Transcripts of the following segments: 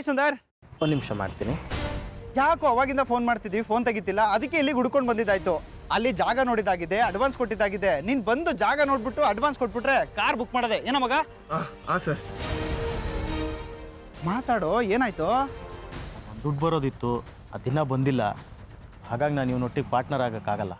Hi Sundar. ಒಂದು ನಿಮಿಷ ಮಾಡ್ತೀನಿ. ಯಾಕೋ ಅವಾಗಿಂದ ಫೋನ್ ಮಾಡ್ತಿದ್ವಿ, ಫೋನ್ ತೆಗಿತಿಲ್ಲ. ಅದಕ್ಕೆ ಇಲ್ಲಿ ಹುಡ್ಕೊಂಡು ಬಂದಿದ್ದಾಯ್ತು. ಅಲ್ಲಿ ಜಾಗ ನೋಡಿದಾಗಿದೆ, ಅಡ್ವಾನ್ಸ್ ಕೊಟ್ಟಿದ್ದಾಗಿದೆ. ನೀನ್ ಬಂದು ಜಾಗ ನೋಡ್ಬಿಟ್ಟು ಅಡ್ವಾನ್ಸ್ ಕೊಟ್ಬಿಟ್ರೆ ಕಾರ್ ಬುಕ್ ಮಾಡದೆ ಏನೋ ಮಗ. ಸರ್ ಮಾತಾಡೋ, ಏನಾಯ್ತು? ದುಡ್ಡು ಬರೋದಿತ್ತು, ಅದು ದಿನ ಬಂದಿಲ್ಲ. ಹಾಗಾಗಿ ನಾನು ಇವನೊಟ್ಟಿಗೆ ಪಾರ್ಟ್ನರ್ ಆಗೋಕ್ಕಾಗಲ್ಲ.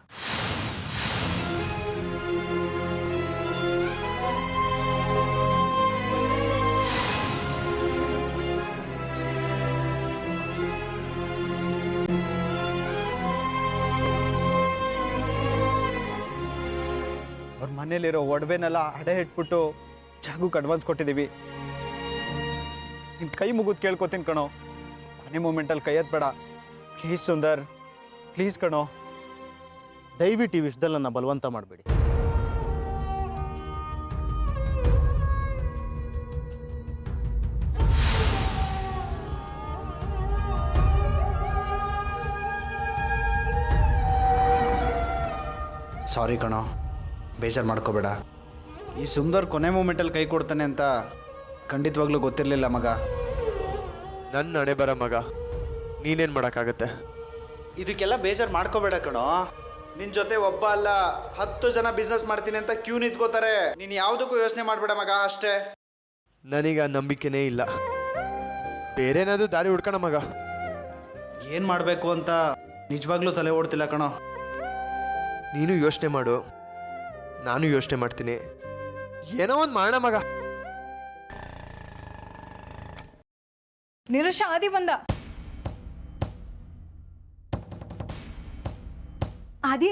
ಅವ್ರ ಮನೇಲಿರೋ ಒಡವೆನೆಲ್ಲ ಅಡೆ ಇಟ್ಬಿಟ್ಟು ಜಾಗಕ್ಕೆ ಅಡ್ವಾನ್ಸ್ ಕೊಟ್ಟಿದ್ದೀವಿ. ನಿನ್ ಕೈ ಮುಗಿದು ಕೇಳ್ಕೊತೀನಿ ಕಣೋ, ಕೊನೆ ಮೂಮೆಂಟಲ್ಲಿ ಕೈ ಎತ್ಬೇಡ ಪ್ಲೀಸ್ ಸುಂದರ್, ಪ್ಲೀಸ್ ಕಣೋ. ದಯವಿಟ್ಟು ಈ ವಿಷಯದಲ್ಲಿ ನನ್ನ ಬಲವಂತ ಮಾಡಬೇಡಿ. ಸಾರಿ ಕಣೋ, ಬೇಜಾರು ಮಾಡ್ಕೋಬೇಡ. ಈ ಸುಂದರ್ ಕೊನೆ ಮೂಮೆಂಟಲ್ಲಿ ಕೈ ಕೊಡ್ತಾನೆ ಅಂತ ಖಂಡಿತವಾಗ್ಲೂ ಗೊತ್ತಿರಲಿಲ್ಲ ಮಗ. ನನ್ನ ಹಣೆ ಬರ ಮಗ, ನೀನೇನು ಮಾಡೋಕ್ಕಾಗತ್ತೆ? ಇದಕ್ಕೆಲ್ಲ ಬೇಜಾರು ಮಾಡ್ಕೋಬೇಡ ಕಣೋ. ನಿನ್ನ ಜೊತೆ ಒಬ್ಬ ಅಲ್ಲ 10 ಜನ ಬಿಸ್ನೆಸ್ ಮಾಡ್ತೀನಿ ಅಂತ ಕ್ಯೂ ನಿಂತ್ಕೋತಾರೆ. ನೀನು ಯಾವುದಕ್ಕೂ ಯೋಚನೆ ಮಾಡಬೇಡ ಮಗ, ಅಷ್ಟೇ. ನನಗೆ ಆ ನಂಬಿಕೆನೇ ಇಲ್ಲ. ಬೇರೆನಾದ್ರೂ ದಾರಿ ಹುಡ್ಕೋಣ ಮಗ. ಏನು ಮಾಡಬೇಕು ಅಂತ ನಿಜವಾಗ್ಲೂ ತಲೆ ಓಡ್ತಿಲ್ಲ ಕಣೋ. ನೀನು ಯೋಚನೆ ಮಾಡು, ನಾನು ಯೋಚನೆ ಮಾಡ್ತೀನಿ. ಏನೋ ಒಂದು ಮಾಡೋಣ ಮಗ. ನಿರುಷ ಆದಿ ಬಂದ. ಆದಿ,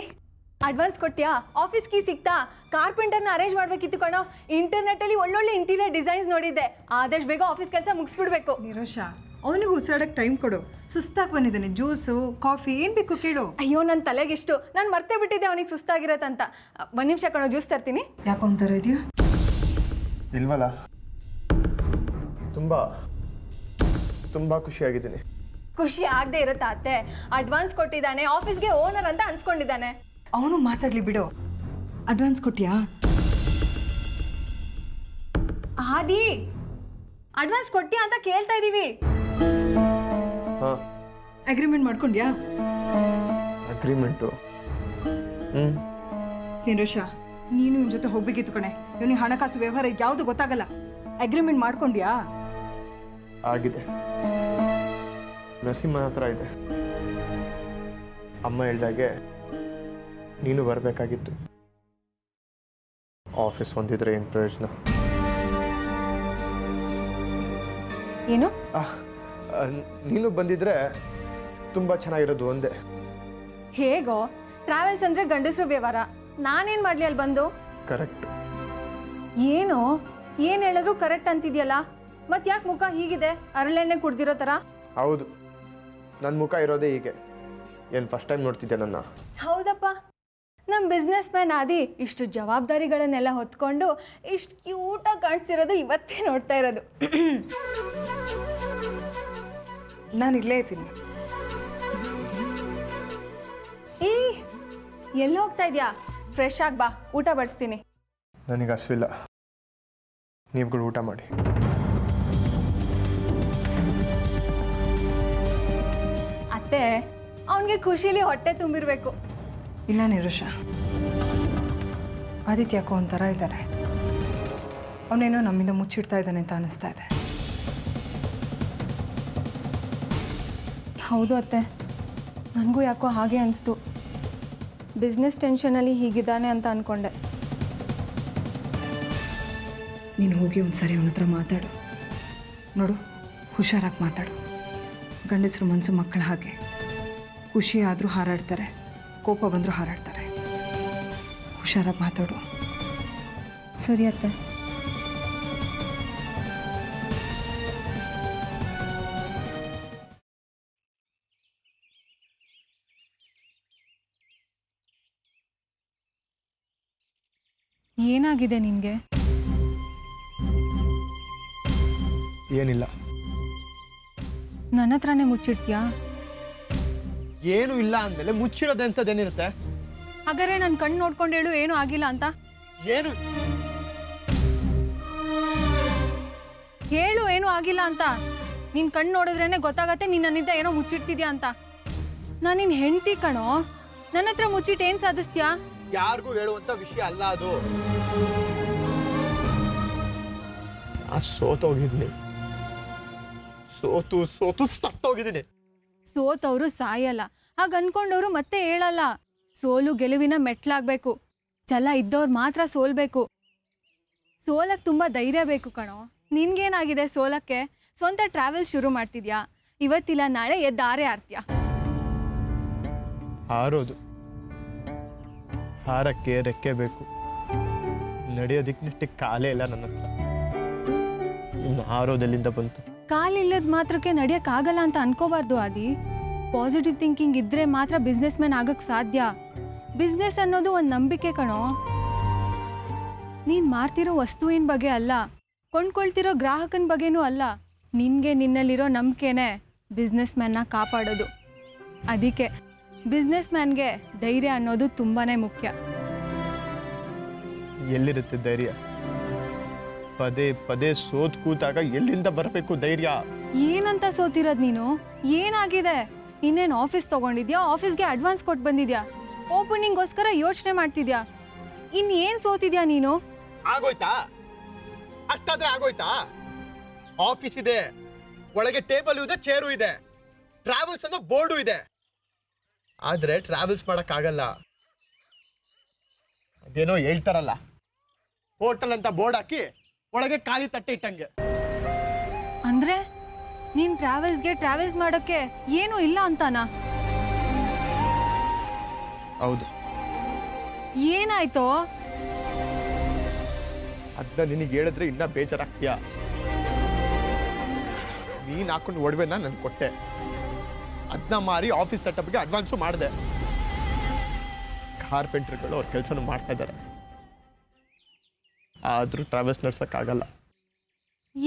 ಅಡ್ವಾನ್ಸ್ ಕೊಟ್ಯಾ? ಆಫೀಸ್ ಕೀ ಸಿಕ್ತಾ? ಕಾರ್ಪೆಂಟರ್ನ ಅರೇಂಜ್ ಮಾಡ್ಬೇಕಿತ್ತು ಕಣೋ. ಇಂಟರ್ನೆಟ್ಟಲ್ಲಿ ಒಳ್ಳೊಳ್ಳೆ ಇಂಟೀರಿಯರ್ ಡಿಸೈನ್ಸ್ ನೋಡಿದ್ದೆ. ಆದಷ್ಟು ಬೇಗ ಆಫೀಸ್ ಕೆಲಸ ಮುಗಿಸ್ಬಿಡ್ಬೇಕು. ನಿರೋಷ, ಅವನಿಗೆ ಉಸಿರಾಡಕ್ಕೆ ಟೈಮ್ ಕೊಡು. ಸುಸ್ತಾಗಿ ಬಂದಿದ್ದಾನೆ. ಜ್ಯೂಸು ಕಾಫಿ ಏನು ಬೇಕು ಕೇಳು. ಅಯ್ಯೋ, ನನ್ನ ತಲೆಗೆಷ್ಟು, ನಾನು ಮರ್ತೇ ಬಿಟ್ಟಿದ್ದೆ ಅವನಿಗೆ ಸುಸ್ತಾಗಿರತ್ತಂತ. ಒಂದು ನಿಮಿಷ ಕಣೋ, ಜ್ಯೂಸ್ ತರ್ತೀನಿ. ಯಾಕೆ ಒಂಥರ ಇದೆಯಾ? ಇಲ್ವಲ್ಲ, ತುಂಬ ಖುಷಿಯಾಗಿದ್ದೀನಿ. ಖುಷಿ ಆಗದೆ ಇರುತ್ತೆ ಅತ್ತೆ. ಅಡ್ವಾನ್ಸ್ ಕೊಟ್ಟಿದ್ದಾನೆ, ಆಫೀಸ್ಗೆ ಓನರ್ ಅಂತ ಅನ್ಸ್ಕೊಂಡಿದ್ದಾನೆ. ಅವನು ಮಾತಾಡ್ಲಿ ಬಿಡು. ಅಡ್ವಾನ್ಸ್ ಕೊಟ್ಟಿಯಾ? ಆದಿ, ಅಡ್ವಾನ್ಸ್ ಕೊಟ್ಟಿಯಾ ಅಂತ ಕೇಳ್ತಾ ಇದೀವಿ. ಹಾಂ, ಅಗ್ರಿಮೆಂಟ್ ಮಾಡ್ಕೊಂಡ್ಯಾ? ಅಗ್ರಿಮೆಂಟು? ನಿರೋಷ, ನೀನು ಇವನ ಜೊತೆ ಹೋಗ್ಬೇಕಿತ್ತು ಕಣೆ. ಇವನಿಗೆ ಹಣಕಾಸು ವ್ಯವಹಾರ ಯಾವುದು ಗೊತ್ತಾಗಲ್ಲ. ಅಗ್ರಿಮೆಂಟ್ ಮಾಡ್ಕೊಂಡ್ಯಾ? ಆಗಿದೆ. ನರಸಿಂಹನ ಹತ್ರ ಇದೆ. ಅಮ್ಮ ಹೇಳ್ದಾಗೆ ನೀನು ಬರಬೇಕಾಗಿತ್ತು. ಆಫೀಸ್ ಹೊಂದಿದ್ರೆ ಏನು ಪ್ರಯೋಜನ? ಏನು? ನೀನು ಬಂದಿದ್ರೆ ತುಂಬ ಚೆನ್ನಾಗಿರೋದು ಒಂದೇ. ಹೇಗೋ? ಟ್ರಾವೆಲ್ಸ್ ಅಂದ್ರೆ ಗಂಡಸರು ವ್ಯವಹಾರ. ನಾನೇನ್ ಮಾಡ್ಲಿ ಅಲ್ಲಿ ಬಂದು? ಕರೆಕ್ಟ್. ಏನು ಏನ್ ಹೇಳಿದ್ರು ಕರೆಕ್ಟ್ ಅಂತಿದ್ಯಲ್ಲ. ಮತ್ ಯಾಕೆ ಮುಖ ಹೀಗಿದೆ, ಅರಳೆಣ್ಣೆ ಕುಡ್ದಿರೋ ತರ? ಹೌದು, ನನ್ನ ಮುಖ ಇರೋದೇ ಹೀಗೆ. ಏನು ಫಸ್ಟ್ ಟೈಮ್ ನೋಡ್ತಿದ್ದೆ ನನ್ನ? ಹೌದಪ್ಪ, ನಮ್ಮ ಬಿಸ್ನೆಸ್ ಮ್ಯಾನ್ ಆದಿ ಇಷ್ಟು ಜವಾಬ್ದಾರಿಗಳನ್ನೆಲ್ಲ ಹೊತ್ಕೊಂಡು ಇಷ್ಟು ಕ್ಯೂಟಾಗಿ ಕಾಣಿಸ್ತಿರೋದು ಇವತ್ತೇ ನೋಡ್ತಾ ಇರೋದು. ನಾನು ಇಲ್ಲೇ ಇದ್ದೀನಿ. ಏ, ಎಲ್ಲಿ ಹೋಗ್ತಾ ಇದ್ಯಾ? ಫ್ರೆಶ್ ಆಗಿ ಬಾ, ಊಟ ಬಡಿಸ್ತೀನಿ. ನನಗೆ ಹಸಿವಿಲ್ಲ, ನೀವುಗಳು ಊಟ ಮಾಡಿ. ಅತ್ತೆ, ಅವನಿಗೆ ಖುಷಿಲಿ ಹೊಟ್ಟೆ ತುಂಬಿರ್ಬೇಕು. ಇಲ್ಲ ನಿರೋಷ, ಆದಿತ್ಯ ಯಾಕೋ ಒಂಥರ ಇದ್ದಾನೆ. ಅವನೇನೋ ನಮ್ಮಿಂದ ಮುಚ್ಚಿಡ್ತಾ ಇದ್ದಾನೆ ಅಂತ ಅನಿಸ್ತಾ ಇದೆ. ಹೌದು ಅತ್ತೆ, ನನಗೂ ಯಾಕೋ ಹಾಗೆ ಅನಿಸ್ತು. ಬಿಸ್ನೆಸ್ ಟೆನ್ಷನಲ್ಲಿ ಹೀಗಿದ್ದಾನೆ ಅಂತ ಅಂದ್ಕೊಂಡೆ. ನೀನು ಹೋಗಿ ಒಂದ್ಸರಿ ಅವನ ಹತ್ರ ಮಾತಾಡು. ನೋಡು, ಹುಷಾರಾಗಿ ಮಾತಾಡು. ಗಂಡಸರು ಮನಸ್ಸು ಮಕ್ಕಳ ಹಾಗೆ. ಖುಷಿ ಆದರೂ ಹಾರಾಡ್ತಾರೆ, ಕೋಪ ಬಂದರೂ ಹಾರಾಡ್ತಾರೆ. ಹುಷಾರಾಗಿ ಮಾತಾಡು. ಸರಿ ಅತ್ತೆ. ಏನಾಗಿದೆ ನಿನಗೆ? ಏನಿಲ್ಲ. ನನ್ನ ಹತ್ರನೇ ಮುಚ್ಚಿಡ್ತೀಯಾ? ಏನು ಇಲ್ಲ ಅಂದಮೇಲೆ ಮುಚ್ಚಿಡೋದೆ ಅಂತದೇನಿರುತ್ತೆ? ಹಾಗಾದ್ರೆ ನನ್ನ ಕಣ್ಣು ನೋಡ್ಕೊಂಡು ಹೇಳು ಏನೂ ಆಗಿಲ್ಲ ಅಂತ. ಏನು ಹೇಳು ಏನೂ ಆಗಿಲ್ಲ ಅಂತ. ನಿನ್ ಕಣ್ಣು ನೋಡಿದ್ರೇನೆ ಗೊತ್ತಾಗತ್ತೆ ನೀನ್ ನನ್ನಿಂದ ಏನೋ ಮುಚ್ಚಿಡ್ತಿದ್ಯಾ ಅಂತ. ನಾನು ನಿನ್ ಹೆಂಡ್ತಿ ಕಣೋ, ನನ್ನ ಹತ್ರ ಮುಚ್ಚಿಟ್ಟು ಏನ್ ಸಾಧಿಸ್ತೀಯಾ? ಯಾರಿಗೂ ಹೇಳುವಂತ ವಿಷಯ ಅಲ್ಲ ಅದು. ಸೋತೋಗಿದ್ದೀನಿ, ಸೋತು ಸತ್ತೋಗಿದ್ದೀನಿ. ಸೋತವ್ರು ಸಾಯಲ್ಲ, ಹಾಗ ಅನ್ಕೊಂಡವ್ರು ಮತ್ತೆ ಹೇಳಲ್ಲ. ಸೋಲು ಗೆಲುವಿನ ಮೆಟ್ಲಾಗ್ಬೇಕು. ಛಲ ಇದ್ದವ್ರು ಮಾತ್ರ ಸೋಲ್ಬೇಕು. ಸೋಲಕ್ ತುಂಬಾ ಧೈರ್ಯ ಬೇಕು ಕಣೋ. ನಿನ್ಗೇನಾಗಿದೆ ಸೋಲಕ್ಕೆ? ಸ್ವಂತ ಟ್ರಾವೆಲ್ ಶುರು ಮಾಡ್ತಿದ್ಯಾ, ಇವತ್ತಿಲ್ಲ ನಾಳೆ ಎದ್ದಾರೆ ಆರ್ತ್ಯಾ. ಹಾರೋದು, ಹಾರಕ್ಕೆ ರೆಕ್ಕೆ ಬೇಕು. ನಡೆಯೋದಿಕ್ಕೆ ನೆಟ್ಟಿಗೆ ಕಾಲೇ ಇಲ್ಲ ನನ್ನ ಹತ್ರ. ಇನ್ನು ಹಾರೋದೆಲ್ಲಿಂದ ಬಂತು? ಕಾಲಿಲ್ಲದ ಮಾತ್ರಕ್ಕೆ ನಡಿಯಕ್ಕಾಗಲ್ಲ ಅಂತ ಅನ್ಕೋಬಾರ್ದು ಆದಿ. ಪಾಸಿಟಿವ್ ಥಿಂಕಿಂಗ್ ಇದ್ರೆ ಮಾತ್ರ ಬಿಸ್ನೆಸ್ ಮ್ಯಾನ್ ಆಗಕ್ ಸಾಧ್ಯ. ಬಿಸ್ನೆಸ್ ಅನ್ನೋದು ಒಂದು ನಂಬಿಕೆ ಕಣೋ. ನೀನ್ ಮಾರ್ತಿರೋ ವಸ್ತುವಿನ ಬಗ್ಗೆ ಅಲ್ಲ, ಕೊಂಡ್ಕೊಳ್ತಿರೋ ಗ್ರಾಹಕನ ಬಗ್ಗೆನೂ ಅಲ್ಲ. ನಿನ್ಗೆ ನಿನ್ನಲ್ಲಿರೋ ನಂಬಿಕೆನೆ ಬಿಸ್ನೆಸ್ ಮ್ಯಾನ್ನ ಕಾಪಾಡೋದು. ಅದಕ್ಕೆ ಬಿಸ್ನೆಸ್ ಮ್ಯಾನ್ಗೆ ಧೈರ್ಯ ಅನ್ನೋದು ತುಂಬಾನೇ ಮುಖ್ಯ. ಎಲ್ಲಿರುತ್ತೆ ಧೈರ್ಯ? ಪದೇ ಪದೇ ಸೋತ್ ಕೂತಾಗ ಎಲ್ಲಿಂದ ಬರಬೇಕು ಧೈರ್ಯ? ಏನಂತ ಸೋತಿರೋದ್ ನೀನು? ಏನಾಗಿದೆ? ಇನ್ನೇನು ಆಫೀಸ್ ತಗೊಂಡಿದ್ಯಾ? ಆಫೀಸ್ಗೆ ಅಡ್ವಾನ್ಸ್ ಕೊಟ್ಟು ಬಂದಿದ್ಯಾ? ಓಪನಿಂಗ್ಗೋಸ್ಕರ ಯೋಚನೆ ಮಾಡ್ತಿದ್ಯಾ? ಏನ್ ಸೋತಿದ್ಯಾ ನೀನು? ಆಗೋಯ್ತಾ? ಅಷ್ಟಾದ್ರೆ ಆಗೋಯ್ತಾ? ಆಫೀಸ್ ಇದೆ, ಒಳಗೆ ಟೇಬಲ್ ಇದೆ, ಚೇರು ಇದೆ, ಟ್ರಾವೆಲ್ಸ್ ಅನ್ನೋ ಬೋರ್ಡು ಇದೆ. ಆದ್ರೆ ಟ್ರಾವೆಲ್ಸ್ ಮಾಡಕ್ಕಾಗಲ್ಲ. ಅದೇನೋ ಹೇಳ್ತಾರಲ್ಲ, ಹೋಟೆಲ್ ಅಂತ ಬೋರ್ಡ್ ಹಾಕಿ ಒಳಗೆ ಖಾಲಿ ತಟ್ಟೆ ಇಟ್ಟಂಗೆ. ಅಂದ್ರೆ ನೀನ್ ಟ್ರಾವೆಲ್ಸ್ ಮಾಡೋಕ್ಕೆ ಏನು ಇಲ್ಲ ಅಂತಾನಾ? ಹೌದು. ಏನಾಯ್ತೋ? ಅದನ್ನ ನಿನಗೆ ಹೇಳಿದ್ರೆ ಇನ್ನ ಬೇಜಾರಾಗ್ತೀಯ. ನೀನ್ ಹಾಕೊಂಡು ಒಡವೆನ ನನ್ ಕೊಟ್ಟೆ, ಅದನ್ನ ಮಾರಿ ಆಫೀಸ್ ಸೆಟಪ್ಗೆ ಅಡ್ವಾನ್ಸು ಮಾಡಿದೆ. ಕಾರ್ಪೆಂಟರ್ಗಳು ಅವ್ರ ಕೆಲಸನೂ ಮಾಡ್ತಾ ಇದ್ದಾರೆ, ಆದ್ರೂ ಟ್ರಾವೆಲ್ಸ್ ನಡ್ಸಕ್ಕಾಗಲ್ಲ.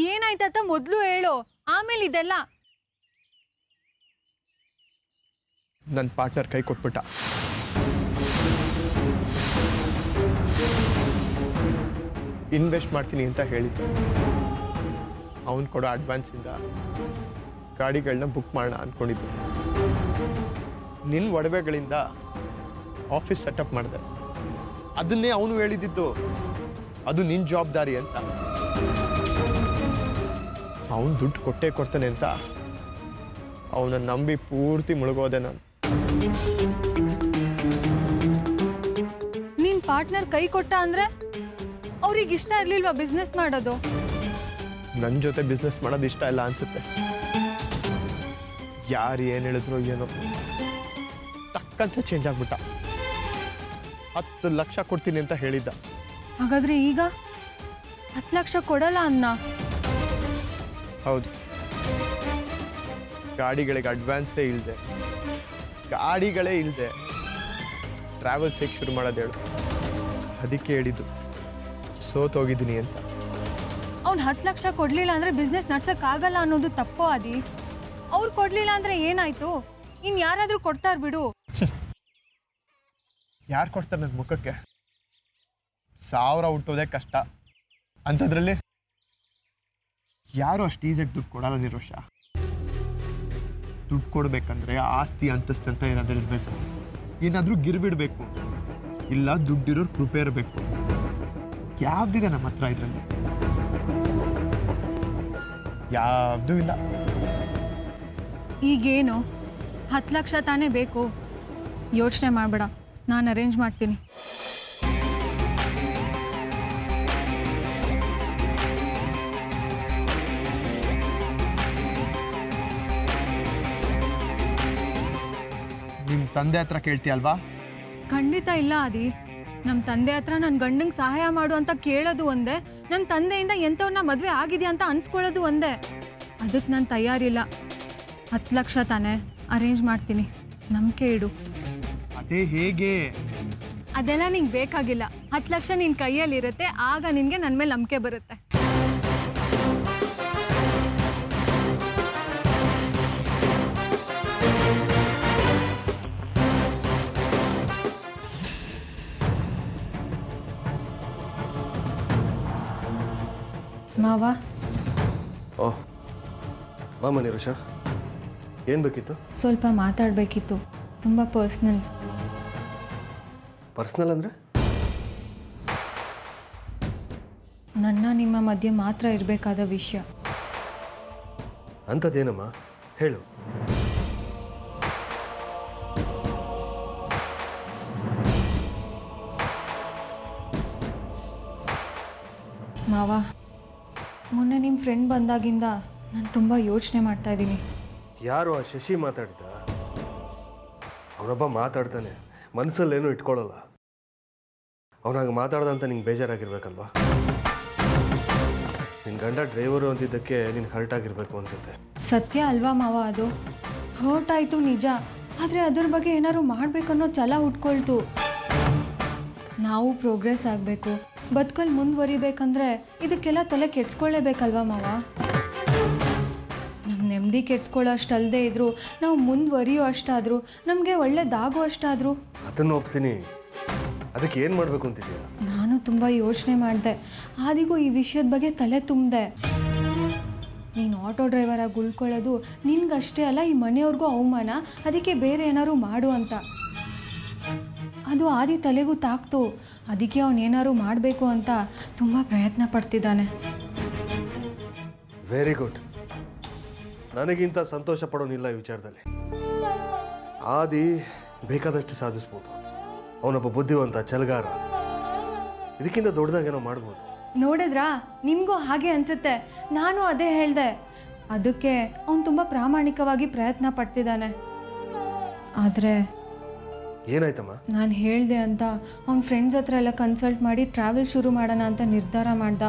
ಏನಾಯ್ತಂತ ಮೊದ್ಲು ಹೇಳು, ಆಮೇಲೆ ಇದೆಲ್ಲ. ನನ್ನ ಪಾರ್ಟ್ನರ್ ಕೈ ಕೊಟ್ಬಿಟ್ಟ. ಇನ್ವೆಸ್ಟ್ ಮಾಡ್ತೀನಿ ಅಂತ ಹೇಳಿದ್ದೆ. ಅವನು ಕೊಡೋ ಅಡ್ವಾನ್ಸಿಂದ ಗಾಡಿಗಳನ್ನ ಬುಕ್ ಮಾಡೋಣ ಅಂದ್ಕೊಂಡಿದ್ದೆ. ನಿನ್ನ ಒಡವೆಗಳಿಂದ ಆಫೀಸ್ ಸೆಟಪ್ ಮಾಡಿದೆ. ಅದನ್ನೇ ಅವನು ಹೇಳಿದ್ದು, ಅದು ನಿನ್ನ ಜವಾಬ್ದಾರಿ ಅಂತ. ಅವನು ದುಡ್ಡು ಕೊಟ್ಟೇ ಕೊಡ್ತಾನೆ ಅಂತ ಅವನನ್ನು ನಂಬಿ ಪೂರ್ತಿ ಮುಳುಗೋದೆ ನಾನು. ನಿನ್ ಪಾರ್ಟ್ನರ್ ಕೈ ಕೊಟ್ಟ ಅಂದ್ರೆ ಅವ್ರಿಗೆ ಇಷ್ಟ ಇರ್ಲಿಲ್ವಾ ಬಿಸ್ನೆಸ್ ಮಾಡೋದು? ನನ್ನ ಜೊತೆ ಬಿಸ್ನೆಸ್ ಮಾಡೋದು ಇಷ್ಟ ಇಲ್ಲ ಅನ್ಸುತ್ತೆ. ಯಾರು ಏನು ಹೇಳಿದ್ರು ಏನೋ ಟಕ್ಕಂತ ಚೇಂಜ್ ಆಗ್ಬಿಟ್ಟ. 10 ಲಕ್ಷ ಕೊಡ್ತೀನಿ ಅಂತ ಹೇಳಿದ್ದ. ಹಾಗಾದ್ರೆ ಈಗ 10 ಲಕ್ಷ ಕೊಡಲ್ಲ ಅನ್ನ? ಹೌದು. ಗಾಡಿಗಳಿಗೆ ಅಡ್ವಾನ್ಸೇ ಇಲ್ಲದೆ, ಗಾಡಿಗಳೇ ಇಲ್ಲದೆ ಟ್ರಾವೆಲ್ಸ್ ಹೇಗೆ ಶುರು ಮಾಡೋದು ಹೇಳು? ಅದಕ್ಕೆ ಹೇಳಿದ್ದು ಸೋತೋಗಿದ್ದೀನಿ ಅಂತ. ಅವ್ನು 10 ಲಕ್ಷ ಕೊಡ್ಲಿಲ್ಲ ಅಂದ್ರೆ ಬಿಸ್ನೆಸ್ ನಡ್ಸಕ್ ಆಗಲ್ಲ ಅನ್ನೋದು ತಪ್ಪೋ ಆದಿ? ಅವ್ರು ಕೊಡ್ಲಿಲ್ಲ ಅಂದ್ರೆ ಏನಾಯ್ತು? ಇನ್ ಯಾರಾದ್ರೂ ಕೊಡ್ತಾರ ಬಿಡು. ಯಾರು ಕೊಡ್ತಾರೆ ನನ್ನ ಮುಖಕ್ಕೆ? 1000 ಹುಟ್ಟೋದೇ ಕಷ್ಟ ಅಂಥದ್ರಲ್ಲಿ ಯಾರು ಅಷ್ಟು ಈಸಿಯಾಗಿ ದುಡ್ಡು ಕೊಡಲ್ಲ ನಿರೋಷ. ದುಡ್ಡು ಕೊಡ್ಬೇಕಂದ್ರೆ ಆಸ್ತಿ ಅಂತಸ್ತು ಅಂತ ಏನಾದರೂ ಇರಬೇಕು, ಏನಾದರೂ ಗಿರ್ಬಿಡ್ಬೇಕು, ಇಲ್ಲ ದುಡ್ಡಿರೋರು ಕೃಪೆ ಇರಬೇಕು. ಯಾವ್ದಿದೆ ನಮ್ಮ ಹತ್ರ ಇದರಲ್ಲಿ? ಯಾವ್ದೂ ಇಲ್ಲ. ಈಗೇನು 10 ಲಕ್ಷ ತಾನೇ ಬೇಕು? ಯೋಚನೆ ಮಾಡಬೇಡ, ನಾನು ಅರೇಂಜ್ ಮಾಡ್ತೀನಿ. ನಿಮ್ಮ ತಂದೆ ಹತ್ರ ಕೇಳ್ತೀಯಲ್ವಾ? ಖಂಡಿತ ಇಲ್ಲ ಆದಿ. ನಮ್ಮ ತಂದೆ ಹತ್ರ ನನ್ನ ಗಂಡಂಗೆ ಸಹಾಯ ಮಾಡು ಅಂತ ಕೇಳೋದು ಒಂದೇ, ನನ್ನ ತಂದೆಯಿಂದ ಎಂಥವ್ರನ್ನ ಮದುವೆ ಆಗಿದೆಯಾ ಅಂತ ಅನ್ಸ್ಕೊಳ್ಳೋದು ಒಂದೇ. ಅದಕ್ಕೆ ನಾನು ತಯಾರಿಲ್ಲ. 10 ಲಕ್ಷ ತಾನೇ, ಅರೇಂಜ್ ಮಾಡ್ತೀನಿ, ನಂಬಿಕೆ ಇಡು. ಅದೇ ಹೇಗೆ? ಅದೆಲ್ಲ ನಿಂಗೆ ಬೇಕಾಗಿಲ್ಲ. 10 ಲಕ್ಷ ನಿನ್ನ ಕೈಯಲ್ಲಿರುತ್ತೆ, ಆಗ ನಿನಗೆ ನನ್ನ ಮೇಲೆ ನಂಬಿಕೆ ಬರುತ್ತೆ. ಮಾವ, ಓಹ್ ಮಾಮ ನಿರುಷ ಏನು ಬೇಕಿತ್ತು? ಸ್ವಲ್ಪ ಮಾತಾಡಬೇಕಿತ್ತು, ತುಂಬ ಪರ್ಸ್ನಲ್. ಪರ್ಸ್ನಲ್ ಅಂದರೆ? ನನ್ನ ನಿಮ್ಮ ಮಧ್ಯೆ ಮಾತ್ರ ಇರಬೇಕಾದ ವಿಷಯ. ಅಂಥದ್ದೇನಮ್ಮ, ಹೇಳು. ಮಾವ, ಮೊನ್ನೆ ನಿಮ್ಮ ಫ್ರೆಂಡ್ ಬಂದಾಗಿಂದ ನಾನು ತುಂಬ ಯೋಚನೆ ಮಾಡ್ತಾ ಇದ್ದೀನಿ. ಯಾರು ಆ ಶಶಿ ಮಾತಾಡಿದ? ಅವನೊಬ್ಬ ಮಾತಾಡ್ತಾನೆ, ಮನಸ್ಸಲ್ಲೇನು ಇಟ್ಕೊಳ್ಳಲ್ಲ. ಅವನಾಗ ಮಾತಾಡ್ದಂತ ನಿಂಗೆ ಬೇಜಾರಾಗಿರ್ಬೇಕಲ್ವಾ? ನಿನ್ನ ಗಂಡ ಡ್ರೈವರು ಅಂತಿದ್ದಕ್ಕೆ ನಿನ್ಗೆ ಹರ್ಟ್ ಆಗಿರ್ಬೇಕು ಅನ್ಸುತ್ತೆ. ಸತ್ಯ ಅಲ್ವಾ ಮಾವ? ಅದು ಹರ್ಟ್ ಆಯಿತು ನಿಜ, ಆದರೆ ಅದ್ರ ಬಗ್ಗೆ ಏನಾದ್ರು ಮಾಡಬೇಕನ್ನೋ ಛಲ ಹುಟ್ಕೊಳ್ತು. ನಾವು ಪ್ರೋಗ್ರೆಸ್ ಆಗಬೇಕು, ಬದುಕಲ್ಲಿ ಮುಂದುವರಿಬೇಕಂದ್ರೆ ಇದಕ್ಕೆಲ್ಲ ತಲೆ ಕೆಡ್ಸ್ಕೊಳ್ಳೇಬೇಕಲ್ವಾ ಮಾವ? ನಮ್ಮ ನೆಮ್ಮದಿ ಕೆಡ್ಸ್ಕೊಳ್ಳೋ ಅಷ್ಟಲ್ಲದೆ ಇದ್ರು, ನಾವು ಮುಂದುವರಿಯೋ ಅಷ್ಟಾದರೂ, ನಮಗೆ ಒಳ್ಳೇದಾಗೋ ಅಷ್ಟಾದರೂ. ಅದನ್ನು ಒಪ್ತೀನಿ. ಅದಕ್ಕೆ ಏನು ಮಾಡಬೇಕು ಅಂತಿದ್ದೀಯ? ನಾನು ತುಂಬ ಯೋಚನೆ ಮಾಡಿದೆ, ಆದಿಗೂ ಈ ವಿಷಯದ ಬಗ್ಗೆ ತಲೆ ತುಂಬಿದೆ. ನೀನು ಆಟೋ ಡ್ರೈವರಾಗಿ ಉಳ್ಕೊಳ್ಳೋದು ನಿನ್ಗಷ್ಟೇ ಅಲ್ಲ, ಈ ಮನೆಯವ್ರಿಗೂ ಅವಮಾನ. ಅದಕ್ಕೆ ಬೇರೆ ಏನಾದ್ರು ಮಾಡು ಅಂತ. ಅದು ಆದಿ ತಲೆಗೂ ತಾಕ್ತು. ಅದಕ್ಕೆ ಅವನೇನಾದ್ರು ಮಾಡಬೇಕು ಅಂತ ತುಂಬ ಪ್ರಯತ್ನ ಪಡ್ತಿದ್ದಾನೆ. Very good. ನನಗಿಂತ ಸಂತೋಷ ಪಡೋನಿಲ್ಲ ಈ ವಿಚಾರದಲ್ಲಿ. ಆದಿ ಬೇಕಾದಷ್ಟು ಸಾಧಿಸ್ಬೋದು. ಅವನೊಬ್ಬ ಬುದ್ಧಿವಂತ, ಛಲಗಾರ. ಇದಕ್ಕಿಂತ ದೊಡ್ಡದಾಗೇನೋ ಮಾಡ್ಬೋದು. ನೋಡಿದ್ರಾ, ನಿಮಗೂ ಹಾಗೆ ಅನಿಸುತ್ತೆ. ನಾನು ಅದೇ ಹೇಳಿದೆ. ಅದಕ್ಕೆ ಅವನು ತುಂಬ ಪ್ರಾಮಾಣಿಕವಾಗಿ ಪ್ರಯತ್ನ ಪಡ್ತಿದ್ದಾನೆ. ಆದರೆ ಏನಾಯ್ತಮ್ಮ? ನಾನು ಹೇಳಿದೆ ಅಂತ ಅವ್ನ ಫ್ರೆಂಡ್ಸ್ ಹತ್ರ ಎಲ್ಲ ಕನ್ಸಲ್ಟ್ ಮಾಡಿ ಟ್ರಾವೆಲ್ ಶುರು ಮಾಡೋಣ ಅಂತ ನಿರ್ಧಾರ ಮಾಡ್ದ.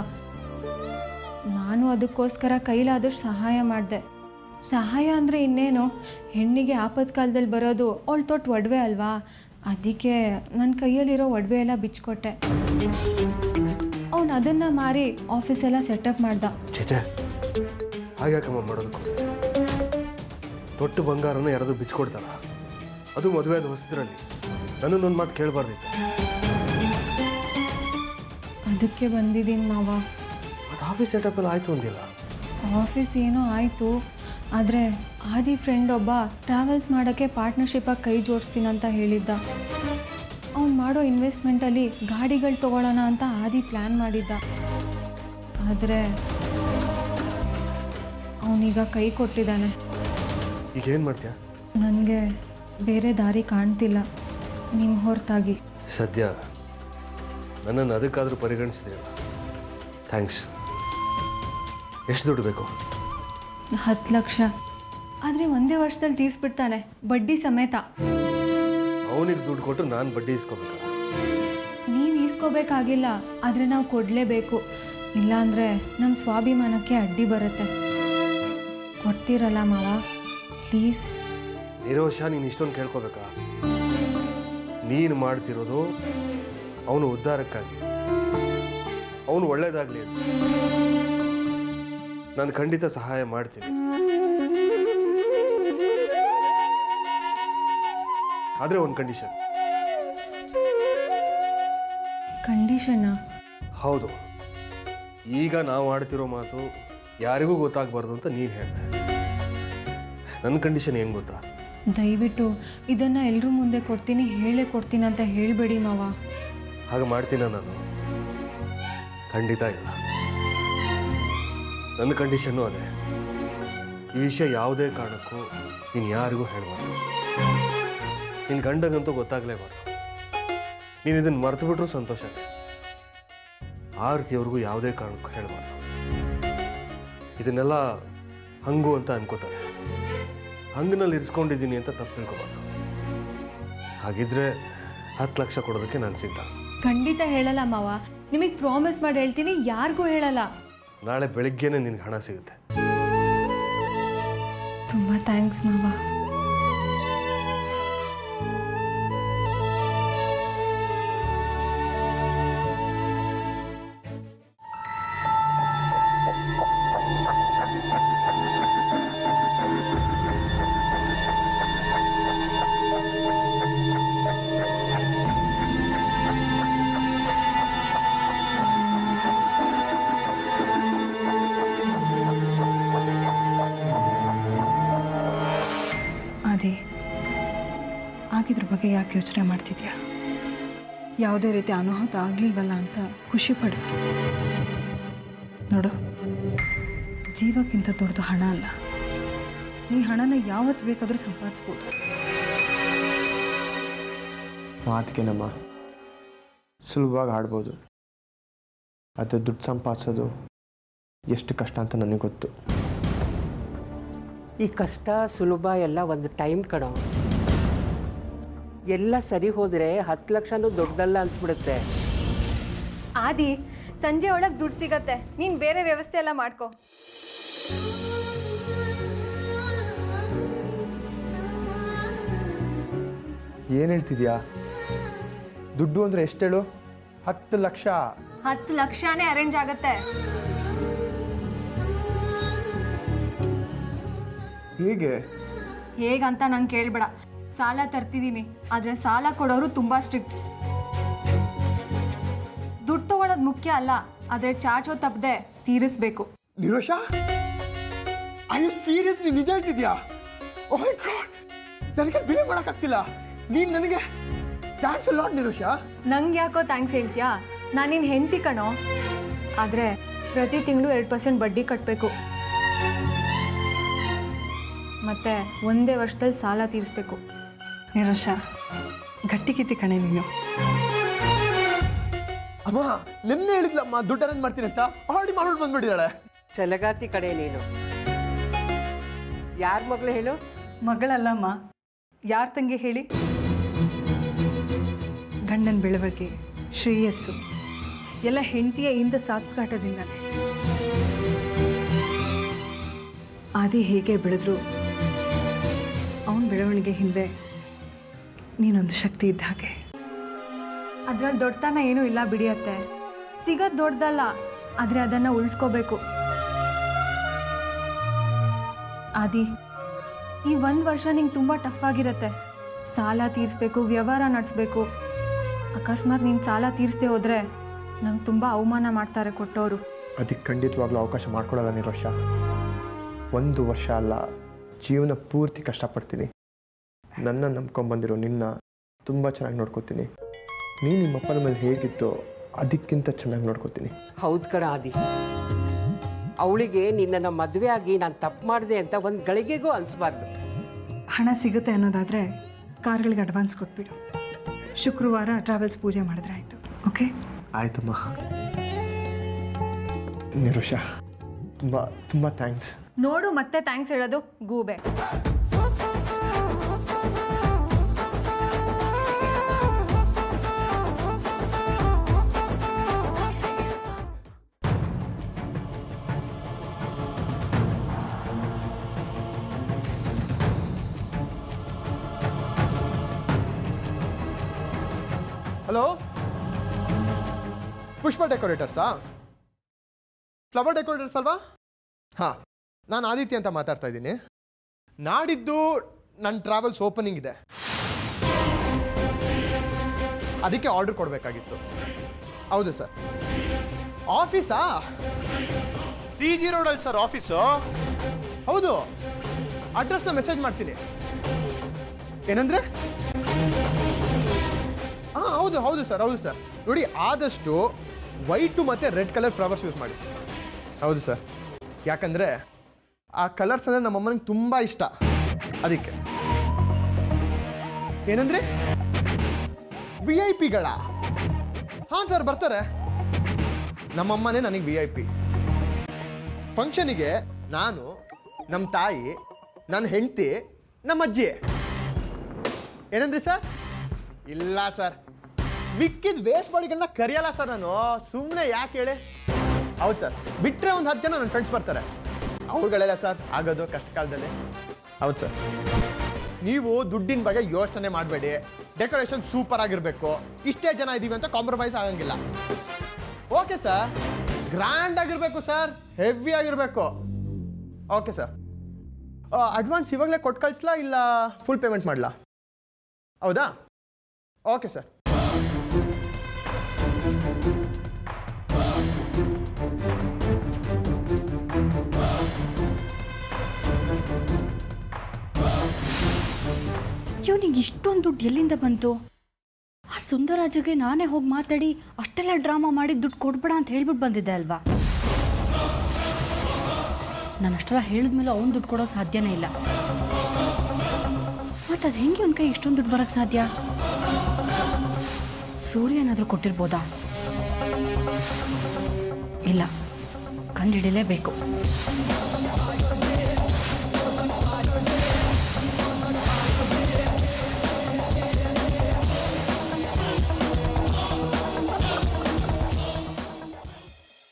ನಾನು ಅದಕ್ಕೋಸ್ಕರ ಕೈಲಾದಷ್ಟು ಸಹಾಯ ಮಾಡಿದೆ. ಸಹಾಯ ಅಂದರೆ ಇನ್ನೇನು, ಹೆಣ್ಣಿಗೆ ಆಪತ್ಕಾಲದಲ್ಲಿ ಬರೋದು ಅವಳು ತೊಟ್ಟು ಒಡವೆ ಅಲ್ವಾ? ಅದಕ್ಕೆ ನನ್ನ ಕೈಯಲ್ಲಿರೋ ಒಡವೆ ಎಲ್ಲ ಬಿಚ್ಕೊಟ್ಟೆ. ಅವನು ಅದನ್ನು ಮಾರಿ ಆಫೀಸೆಲ್ಲ ಸೆಟಪ್ ಮಾಡ್ದ. ಚೇಚೆ, ಹಾಗ್ಯಾಕಮ್ಮ ಮಾಡೋದಕ್ಕೂ? ತೊಟ್ಟು ಬಂಗಾರನ ಯಾರಾದರೂ ಬಿಚ್ಕೊಡ್ತಾರ? ಅದು ಮದುವೆ ಆದ ಹೊಸದ್ರಲ್ಲಿ. ನನ್ನೊಂದೊಂದು ಮಾತು ಕೇಳಬಾರ್ದಿತ್ತು. ಅದಕ್ಕೆ ಬಂದಿದ್ದೀನಿ ಮಾವ. ಅದು ಆಫೀಸ್ ಸೆಟಪ್ಪಲ್ಲಿ ಆಯಿತು ಅಂದಿಲ್ಲ. ಆಫೀಸ್ ಏನೋ ಆಯಿತು, ಆದರೆ ಆದಿ ಫ್ರೆಂಡ್ ಒಬ್ಬ ಟ್ರಾವೆಲ್ಸ್ ಮಾಡೋಕ್ಕೆ ಪಾರ್ಟ್ನರ್ಶಿಪ್ಪಾಗಿ ಕೈ ಜೋಡಿಸ್ತೀನಂತ ಹೇಳಿದ್ದ. ಅವ್ನು ಮಾಡೋ ಇನ್ವೆಸ್ಟ್ಮೆಂಟಲ್ಲಿ ಗಾಡಿಗಳು ತೊಗೊಳ್ಳೋಣ ಅಂತ ಆದಿ ಪ್ಲ್ಯಾನ್ ಮಾಡಿದ್ದ. ಆದರೆ ಅವನೀಗ ಕೈ ಕೊಟ್ಟಿದ್ದಾನೆ. ಈಗ ಏನು ಮಾಡ್ತೀಯ? ನನಗೆ ಬೇರೆ ದಾರಿ ಕಾಣ್ತಿಲ್ಲ ನಿಮ್ಮ ಹೊರತಾಗಿ. ಸದ್ಯ ನನ್ನನ್ನು ಅದಕ್ಕಾದರೂ ಪರಿಗಣಿಸಿದೆಯಲ್ಲ, ಥ್ಯಾಂಕ್ಸ್. ಎಷ್ಟು ದುಡ್ಡು ಬೇಕು? 10 ಲಕ್ಷ. ಆದರೆ ಒಂದೇ ವರ್ಷದಲ್ಲಿ ತೀರಿಸ್ಬಿಡ್ತಾನೆ, ಬಡ್ಡಿ ಸಮೇತ. ಅವನಿಗೆ ದುಡ್ಡು ಕೊಟ್ಟು ನಾನು ಬಡ್ಡಿ ಇಸ್ಕೋಬೇಕಲ್ಲ? ನೀವು ಈಸ್ಕೋಬೇಕಾಗಿಲ್ಲ, ಆದರೆ ನಾವು ಕೊಡಲೇಬೇಕು. ಇಲ್ಲಾಂದರೆ ನಮ್ಮ ಸ್ವಾಭಿಮಾನಕ್ಕೆ ಅಡ್ಡಿ ಬರುತ್ತೆ. ಕೊಡ್ತೀರಲ್ಲ ಮಾವ, ಪ್ಲೀಸ್. ನಿರೋಷ, ನೀನು ಇಷ್ಟೊಂದು ಕೇಳ್ಕೋಬೇಕಾ? ನೀನು ಮಾಡ್ತಿರೋದು ಅವನು ಉದ್ಧಾರಕ್ಕಾಗಿ, ಅವನು ಒಳ್ಳೇದಾಗಲಿ ಅಂತ. ನಾನು ಖಂಡಿತ ಸಹಾಯ ಮಾಡ್ತೀನಿ. ಆದರೆ ಒಂದು ಕಂಡೀಷನ್. ಕಂಡೀಷನ್ನ? ಹೌದು. ಈಗ ನಾವು ಆಡ್ತಿರೋ ಮಾತು ಯಾರಿಗೂ ಗೊತ್ತಾಗಬಾರ್ದು ಅಂತ ನೀನು ಹೇಳಿದೆ. ನನ್ನ ಕಂಡೀಷನ್ ಏನು ಗೊತ್ತಾ? ದಯವಿಟ್ಟು ಇದನ್ನು ಎಲ್ಲರೂ ಮುಂದೆ ಕೊಡ್ತೀನಿ, ಹೇಳೇ ಕೊಡ್ತೀನಿ ಅಂತ ಹೇಳಬೇಡಿ ಮಾವ. ಹಾಗೆ ಮಾಡ್ತೀನ ನಾನು? ಖಂಡಿತ ಇಲ್ಲ. ನನ್ನ ಕಂಡೀಷನ್ನು ಅದೇ. ಈ ವಿಷಯ ಯಾವುದೇ ಕಾರಣಕ್ಕೂ ನೀನು ಯಾರಿಗೂ ಹೇಳಬಾರ್ದು. ನಿನ್ನ ಗಂಡಗಂತೂ ಗೊತ್ತಾಗಲೇಬಾರ್ದು. ನೀನು ಇದನ್ನು ಮರೆತು ಬಿಟ್ರೂ ಸಂತೋಷನೇ. ಆರ್ತಿಯವ್ರಿಗೂ ಯಾವುದೇ ಕಾರಣಕ್ಕೂ ಹೇಳಬಾರ್ದು. ಇದನ್ನೆಲ್ಲ ಹಂಗು ಅಂತ ಅನ್ಕೋತಾರೆ. ಹಂಗಿನಲ್ಲಿ ಇರಿಸ್ಕೊಂಡಿದ್ದೀನಿ ಅಂತ ತಪ್ಪು ತಿಳ್ಕೊಬಾರ್ದು. ಹಾಗಿದ್ರೆ 10 ಲಕ್ಷ ಕೊಡೋದಕ್ಕೆ ನಾನು ಸಿದ್ಧ. ಖಂಡಿತ ಹೇಳಲ್ಲ ಮಾವ, ನಿಮಗೆ ಪ್ರಾಮಿಸ್ ಮಾಡಿ ಹೇಳ್ತೀನಿ, ಯಾರಿಗೂ ಹೇಳಲ್ಲ. ನಾಳೆ ಬೆಳಿಗ್ಗೆನೇ ನಿನಗೆ ಹಣ ಸಿಗುತ್ತೆ. ತುಂಬ ಥ್ಯಾಂಕ್ಸ್ ಮಾವ. ಆದಿ, ಆಗಿದ್ರ ಬಗ್ಗೆ ಯಾಕೆ ಯೋಚನೆ ಮಾಡ್ತಿದ್ಯಾ? ಯಾವುದೇ ರೀತಿ ಅನಾಹುತ ಆಗಲಿಲ್ವಲ್ಲ ಅಂತ ಖುಷಿ ಪಡು. ನೋಡು, ಜೀವಕ್ಕಿಂತ ದೊಡ್ಡದು ಹಣ ಅಲ್ಲ. ಈ ಹಣನ ಯಾವತ್ತು ಬೇಕಾದರೂ ಸಂಪಾದಿಸ್ಬೋದು. ಮಾತಿಗೆ ನಮ್ಮ ಸುಲಭವಾಗಿ ಆಡ್ಬೋದು, ಅದು ದುಡ್ಡು ಸಂಪಾದಿಸೋದು ಎಷ್ಟು ಕಷ್ಟ ಅಂತ ನನಗೆ ಗೊತ್ತು. ಈ ಕಷ್ಟ ಸುಲಭ ಎಲ್ಲ ಒಂದು ಟೈಮ್ ಕಣೋ. ಎಲ್ಲ ಸರಿ ಹೋದರೆ 10 ಲಕ್ಷನೂ ದೊಡ್ಡದಲ್ಲ ಅನ್ಸ್ಬಿಡುತ್ತೆ. ಆದಿ, ಸಂಜೆ ಒಳಗೆ ದುಡ್ಡು ಸಿಗತ್ತೆ, ನೀನು ಬೇರೆ ವ್ಯವಸ್ಥೆ ಎಲ್ಲ ಮಾಡ್ಕೊ. ಏನು ಹೇಳ್ತಿದ್ಯಾ? ದುಡ್ಡು ಅಂದರೆ ಎಷ್ಟೇಳು? 10 ಲಕ್ಷ. 10 ಲಕ್ಷನೇ ಅರೇಂಜ್ ಆಗತ್ತೆ. ಹೇಗೆ? ಹೇಗಂತ ನಂಗೆ ಕೇಳ್ಬೇಡ. ಸಾಲ ತರ್ತಿದ್ದೀನಿ, ಆದರೆ ಸಾಲ ಕೊಡೋರು ತುಂಬ ಸ್ಟ್ರಿಕ್ಟ್. ದುಡ್ಡು ತಗೊಳ್ಳೋದು ಮುಖ್ಯ ಅಲ್ಲ, ಆದರೆ ಚಾಚೋ ತಪ್ಪದೆ ತೀರಿಸ್ಬೇಕು. Nirosha, I you serious? ನೀನು ನಿಜ ಹೇಳ್ತಿದ್ಯಾ? ಓ ಮೈ ಗಾಡ್, ನನಗೆ ಬಿಲೀವ್ ಮಾಡೋಕ್ಕಾಗ್ತಿಲ್ಲ. ನೀನು ನನಗೆ ಥ್ಯಾಂಕ್ಸ್ ಅ ಲಾಟ್ ನಿರೋಷ. ನಂಗೆ ಯಾಕೋ ಥ್ಯಾಂಕ್ಸ್ ಹೇಳ್ತೀಯಾ? ನಾನು ನಿನ್ನ ಹೆಂಡತಿ ಕಣೋ. ಆದರೆ ಪ್ರತಿ ತಿಂಗಳು 2% ಬಡ್ಡಿ ಕಟ್ಟಬೇಕು, ಮತ್ತೆ ಒಂದೇ ವರ್ಷದಲ್ಲಿ ಸಾಲ ತೀರಿಸ್ಬೇಕು. ನಿರೋಷ, ಗಟ್ಟಿಗಿತ್ತಿ ಕಣೆ ನೀನು. ಅಮ್ಮ ನಿನ್ನೆ ಹೇಳಿದ್ಲಮ್ಮ ದುಡ್ಡು ಅರೇಂಜ್ ಮಾಡ್ತೀನಿ ಅಂತ, ಆಲ್ರೆಡಿ ಮಾಡ್ಬಿಟ್ಟು ಬಂದ್ಬಿಟ್ಟಿದ್ದಾಳೆ. ಛಲಗಾತಿ ಕಡೆ ನೀನು. ಯಾರ ಮಗಳು ಹೇಳು? ಮಗಳಲ್ಲಮ್ಮ, ಯಾರ ತಂಗಿ ಹೇಳಿ? ಗಂಡನ ಬೆಳವಣಿಗೆ, ಶ್ರೇಯಸ್ಸು ಎಲ್ಲ ಹೆಂಡತಿಯ ಇಂದ ಸಾತ್ಕಾಟದಿಂದಾನೆ. ಆದಿ ಹೇಗೆ ಬೆಳೆದ್ರು ಅವನ ಬೆಳವಣಿಗೆ ಹಿಂದೆ ನೀನೊಂದು ಶಕ್ತಿ ಇದ್ದ ಹಾಗೆ. ಅದ್ರಲ್ಲಿ ದೊಡ್ಡತನ ಏನೂ ಇಲ್ಲ ಬಿಡಿಯತ್ತೆ. ಸಿಗೋದು ದೊಡ್ಡದಲ್ಲ, ಆದರೆ ಅದನ್ನು ಉಳಿಸ್ಕೋಬೇಕು. ಆದಿ, ಈ 1 ವರ್ಷ ನಿಂಗೆ ತುಂಬ ಟಫ್ ಆಗಿರತ್ತೆ. ಸಾಲ ತೀರಿಸ್ಬೇಕು, ವ್ಯವಹಾರ ನಡೆಸ್ಬೇಕು. ಅಕಸ್ಮಾತ್ ನೀನು ಸಾಲ ತೀರಿಸ್ದೆ ಹೋದರೆ ನಂಗೆ ತುಂಬ ಅವಮಾನ ಮಾಡ್ತಾರೆ ಕೊಟ್ಟವರು. ಅದಕ್ಕೆ ಖಂಡಿತವಾಗ್ಲೂ ಅವಕಾಶ ಮಾಡ್ಕೊಡಲ್ಲ ನಿರೋಷ. 1 ವರ್ಷ ಅಲ್ಲ, ಜೀವನ ಪೂರ್ತಿ ಕಷ್ಟಪಡ್ತೀನಿ. ನನ್ನ ನಂಬ್ಕೊಂಬಂದಿರೋ ನಿನ್ನ ತುಂಬ ಚೆನ್ನಾಗಿ ನೋಡ್ಕೋತೀನಿ. ನೀನು ನಿಮ್ಮಪ್ಪನ ಮೇಲೆ ಹೇಗಿತ್ತೋ ಅದಕ್ಕಿಂತ ಚೆನ್ನಾಗಿ ನೋಡ್ಕೋತೀನಿ. ಹೌದು ಕಣ ಆದಿ. ಅವಳಿಗೆ ನಿನ್ನನ್ನು ಮದುವೆ ಆಗಿ ನಾನು ತಪ್ಪು ಮಾಡಿದೆ ಅಂತ ಒಂದು ಗಳಿಗೆಗೂ ಅನಿಸ್ಬಾರ್ದು. ಹಣ ಸಿಗುತ್ತೆ ಅನ್ನೋದಾದರೆ ಕಾರ್ಗಳಿಗೆ ಅಡ್ವಾನ್ಸ್ ಕೊಟ್ಬಿಡು. ಶುಕ್ರವಾರ ಟ್ರಾವೆಲ್ಸ್ ಪೂಜೆ ಮಾಡಿದ್ರೆ ಆಯಿತು. ಓಕೆ? ಆಯ್ತಮ್ಮ. ನಿರೋಷ, ತುಂಬ ತುಂಬ ಥ್ಯಾಂಕ್ಸ್. ನೋಡು, ಮತ್ತೆ ಥ್ಯಾಂಕ್ಸ್ ಹೇಳೋದು ಗೂಬೆ. ಹಲೋ, ಪುಷ್ಪ ಡೆಕೋರೇಟರ್ಸಾ? ಫ್ಲವರ್ ಡೆಕೋರೇಟರ್ಸ್ ಅಲ್ವಾ? ಹಾಂ, ನಾನು ಆದಿತ್ಯ ಅಂತ ಮಾತಾಡ್ತಾ ಇದ್ದೀನಿ. ನಾಡಿದ್ದು ನನ್ನ ಟ್ರಾವೆಲ್ಸ್ ಓಪನಿಂಗ್ ಇದೆ, ಅದಕ್ಕೆ ಆರ್ಡರ್ ಕೊಡಬೇಕಾಗಿತ್ತು. ಹೌದು ಸರ್. ಆಫೀಸಾ? CG ರೋಡಲ್ಲಿ ಸರ್ ಆಫೀಸು. ಹೌದು, ಅಡ್ರೆಸ್ನ ಮೆಸೇಜ್ ಮಾಡ್ತೀನಿ. ಏನಂದ್ರೆ? ಹಾಂ ಹೌದು ಹೌದು ಸರ್, ಹೌದು ಸರ್. ನೋಡಿ, ಆದಷ್ಟು ವೈಟು ಮತ್ತು ರೆಡ್ ಕಲರ್ ಫ್ಲವರ್ಸ್ ಯೂಸ್ ಮಾಡಿ. ಹೌದು ಸರ್, ಯಾಕಂದರೆ ಆ ಕಲರ್ಸ್ ಅಂದರೆ ನಮ್ಮಮ್ಮನಿಗೆ ತುಂಬ ಇಷ್ಟ, ಅದಕ್ಕೆ. ಏನಂದ್ರೆ VIP ಗಳ? ಹಾಂ ಸರ್, ಬರ್ತಾರೆ. ನಮ್ಮಮ್ಮನೇ ನನಗೆ VIP. ಫಂಕ್ಷನಿಗೆ ನಾನು, ನಮ್ಮ ತಾಯಿ, ನನ್ನ ಹೆಂಡತಿ, ನಮ್ಮ ಅಜ್ಜಿ. ಏನಂದ್ರಿ ಸರ್? ಇಲ್ಲ ಸರ್, ಮಿಕ್ಕಿದ ವೇಸ್ಟ್ ಬಾಡಿಗಳನ್ನ ಕರೆಯಲ್ಲ ಸರ್ ನಾನು. ಸುಮ್ಮನೆ ಯಾಕೆ ಹೇಳಿ? ಹೌದು ಸರ್, ಬಿಟ್ಟರೆ ಒಂದು 10 ಜನ ನನ್ನ ಫ್ರೆಂಡ್ಸ್ ಬರ್ತಾರೆ. ಅವ್ರುಗಳೆಲ್ಲ ಸರ್ ಆಗೋದು ಕಷ್ಟ ಕಾಲದಲ್ಲಿ. ಹೌದು ಸರ್. ನೀವು ದುಡ್ಡಿನ ಬಗ್ಗೆ ಯೋಚನೆ ಮಾಡಬೇಡಿ. ಡೆಕೋರೇಷನ್ ಸೂಪರ್ ಆಗಿರಬೇಕು. ಇಷ್ಟೇ ಜನ ಇದ್ದೀವಿ ಅಂತ ಕಾಂಪ್ರಮೈಸ್ ಆಗಂಗಿಲ್ಲ. ಓಕೆ ಸರ್, ಗ್ರ್ಯಾಂಡ್ ಆಗಿರಬೇಕು ಸರ್, ಹೆವಿ ಆಗಿರಬೇಕು. Okay sir. ಅಡ್ವಾನ್ಸ್ ಇವಾಗಲೇ ಕೊಟ್ಟು ಕಳಿಸ್ಲಾ ಇಲ್ಲ ಫುಲ್ ಪೇಮೆಂಟ್ ಮಾಡಲಾ? ಹೌದಾ? Okay sir. ಇವನಿಗೆ ಇಷ್ಟೊಂದು ದುಡ್ಡು ಎಲ್ಲಿಂದ ಬಂತು? ಆ ಸುಂದರಾಜಗೆ ನಾನೇ ಹೋಗಿ ಮಾತಾಡಿ ಅಷ್ಟೆಲ್ಲ ಡ್ರಾಮಾ ಮಾಡಿ ದುಡ್ಡು ಕೊಡ್ಬೇಡ ಅಂತ ಹೇಳ್ಬಿಟ್ಟು ಬಂದಿದ್ದೆ ಅಲ್ವಾ? ನಾನು ಅಷ್ಟೆಲ್ಲ ಹೇಳಿದ್ಮೇಲೆ ಅವ್ನು ದುಡ್ಡು ಕೊಡೋಕೆ ಸಾಧ್ಯನೇ ಇಲ್ಲ. ಮತ್ತು ಅದು ಹೆಂಗೆ ಅವನ ಕೈ ಇಷ್ಟೊಂದು ದುಡ್ಡು ಬರೋಕ್ಕೆ ಸಾಧ್ಯ? ಸೂರ್ಯ ಏನಾದರೂ ಕೊಟ್ಟಿರ್ಬೋದಾ? ಇಲ್ಲ, ಕಂಡುಹಿಡಿಯಲೇಬೇಕು.